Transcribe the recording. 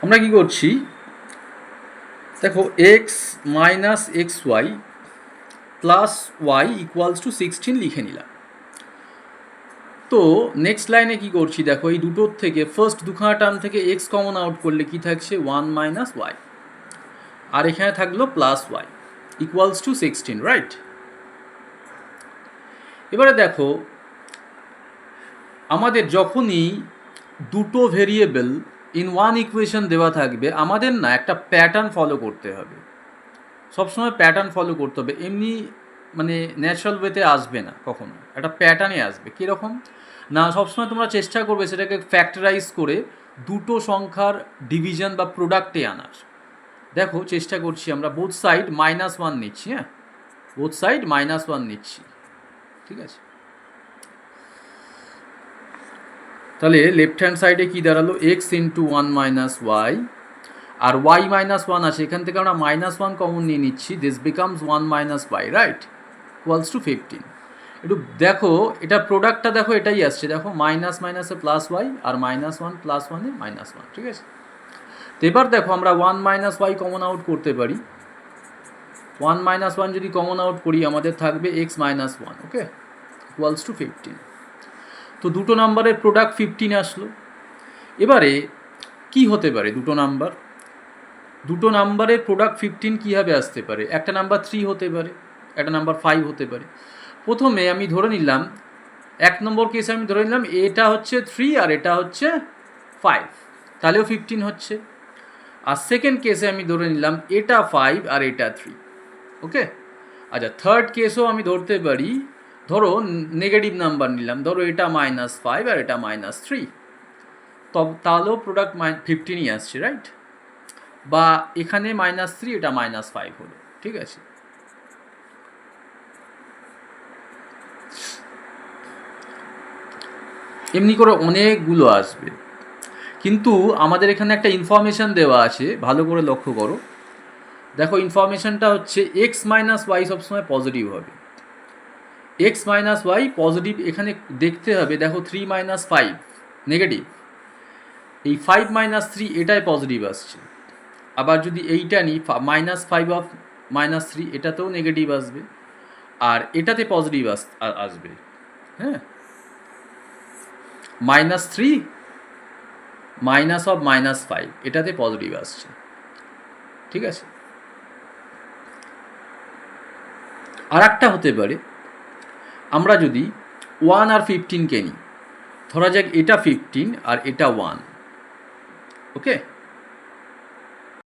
আমরা কি করছি, দেখো x minus x y plus y equals to 16 লিখে নিলাম। তো নেক্সট লাইনে কি করছি, দেখো এই দুটোর থেকে ফার্স্ট দুখানা টার্ম থেকে এক্স কমন আউট করলে কি থাকছে, 1 মাইনাস ওয়াই, আর এখানে থাকলো plus y equals to 16, right? এবারে দেখো আমাদের যখনই দুটো ভেরিয়েবল ইন ওয়ান ইকুয়েশন দেওয়া থাকবে, আমাদের না একটা প্যাটার্ন ফলো করতে হবে, সবসময় প্যাটার্ন ফলো করতে হবে। এমনি মানে ন্যাচারাল ওয়েতে আসবে না কখনো, একটা প্যাটার্নে আসবে। কীরকম না, সবসময় তোমরা চেষ্টা করবে সেটাকে ফ্যাক্টরাইজ করে দুটো সংখ্যার ডিভিশন বা প্রোডাক্টে আনার। দেখো চেষ্টা করছি, আমরা বোথ সাইড -1 নিচ্ছি, হ্যাঁ বোথ সাইড -1 নিচ্ছি, ঠিক আছে? তাহলে লেফট হ্যান্ড সাইডে কী দাঁড়ালো, এক্স ইন্টু 1 মাইনাস ওয়াই, আর ওয়াই -1 আছে, এখান থেকে আমরা -1 কমন নিয়ে নিচ্ছি, this becomes 1 minus y, right, equals to 15। একটু দেখো এটা প্রোডাক্টটা দেখো, এটাই আসছে, দেখো মাইনাস মাইনাসে প্লাস ওয়াই আর -1 প্লাস ওয়ানে -1, ঠিক আছে? তো এবার দেখো আমরা 1 মাইনাস ওয়াই কমন আউট করতে পারি। 1 মাইনাস 1 যদি কমন আউট করি, আমাদের থাকবে এক্স -1, ওকে, ইকুয়ালস টু 15। তো দুটো নাম্বারের প্রোডাক্ট 15 আসলো। এবারে কি হতে পারে, দুটো নাম্বারের প্রোডাক্ট 15 কীভাবে আসতে পারে? একটা নাম্বার 3 হতে পারে, একটা নাম্বার 5 হতে পারে। প্রথমে আমি ধরে নিলাম, 1 নম্বর কেসে আমি ধরে নিলাম এটা হচ্ছে 3 আর এটা হচ্ছে 5, তাহলেও 15 হচ্ছে। আর সেকেন্ড কেসে আমি ধরে নিলাম এটা 5 আর এটা 3, ওকে। আচ্ছা, থার্ড কেসও আমি ধরতে পারি, ধরো নেগেটিভ নাম্বার নিলাম, ধরো এটা -5 আর এটা -3, তাহলেও প্রোডাক্ট 15ই আসছে, রাইট? বা এখানে -3, এটা -5 হলো, ঠিক আছে? এমনি করে অনেকগুলো আসবে, কিন্তু আমাদের এখানে একটা ইনফরমেশান দেওয়া আছে, ভালো করে লক্ষ্য করো। দেখো ইনফরমেশানটা হচ্ছে এক্স মাইনাস ওয়াই সবসময় পজিটিভ হবে, এক্স মাইনাস ওয়াই পজিটিভ এখানে দেখতে হবে। দেখো 3 - 5 নেগেটিভ, এই 5 - 3 এটাই পজিটিভ আসছে। আবার যদি এইটা নিই -5 অফ -3, এটাতেও নেগেটিভ আসবে, আর এটাতে পজিটিভ আসবে, হ্যাঁ। -3 মাইনাস অফ -5 এটাতে পজিটিভ আসছে, ঠিক আছে? আর একটা হতে পারে, আমরা যদি 1 আর 15কে নিই, ধরা যাক এটা 15 আর এটা 1, ওকে।